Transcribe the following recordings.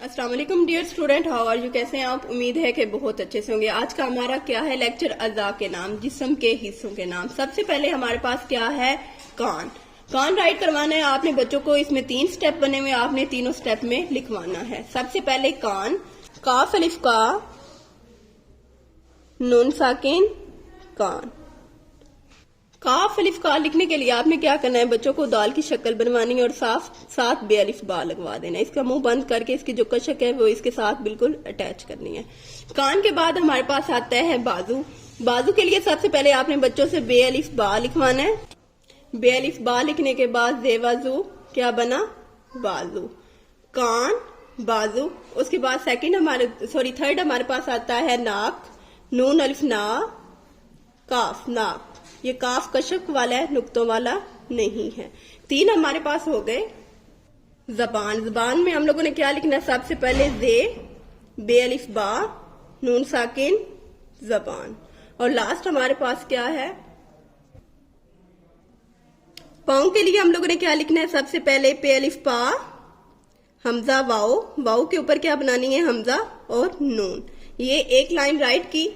अस्सलाम वालेकुम dear student, how are you? कैसे हैं आप? उम्मीद है कि बहुत अच्छे से होंगे। आज का हमारा क्या है लेक्चर? अज़ा के नाम, जिस्म के हिस्सों के नाम। सबसे पहले हमारे पास क्या है? कान। कान राइट करवाना है आपने बच्चों को। इसमें 3 स्टेप बने हुए, आपने तीनों स्टेप में लिखवाना है। सबसे पहले कान, काफ अलिफ का, नून साकिन, कान। काफ अलिफ का लिखने के लिए आपने क्या करना है, बच्चों को दाल की शक्ल बनवानी है और साथ बे अलिफ बा लगवा देना है। इसका मुंह बंद करके इसकी जो कशक है वो इसके साथ बिल्कुल अटैच करनी है। कान के बाद हमारे पास आता है बाजू। बाजू के लिए सबसे पहले आपने बच्चों से बे अलिफ बा लिखवाना है। बे अलिफ बा लिखने के बाद जेवाजू क्या बना? बाजू। कान, बाजू। उसके बाद थर्ड हमारे पास आता है नाक। नून अलिफ ना, काफ, नाक। ये काफ कशक वाला है, नुक्तों वाला नहीं है। 3 हमारे पास हो गए। जबान। जबान में हम लोगों ने क्या लिखना है? सबसे पहले जे, बे अलिफ बा, नून साकिन, जबान। और लास्ट हमारे पास क्या है? पाँव के लिए हम लोगों ने क्या लिखना है? सबसे पहले पे अलिफ पा, हमजा वाओ। वाओ के ऊपर क्या बनानी है? हमजा और नून। ये एक लाइन राइट की,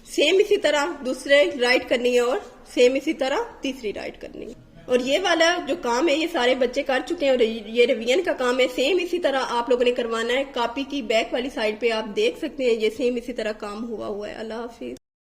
सेम इसी तरह दूसरे राइट करनी है और सेम इसी तरह तीसरी राइट करनी है। और ये वाला जो काम है ये सारे बच्चे कर चुके हैं और ये रिवीजन का काम है। सेम इसी तरह आप लोगों ने करवाना है। कॉपी की बैक वाली साइड पे आप देख सकते हैं ये सेम इसी तरह काम हुआ है। अल्लाह हाफिज।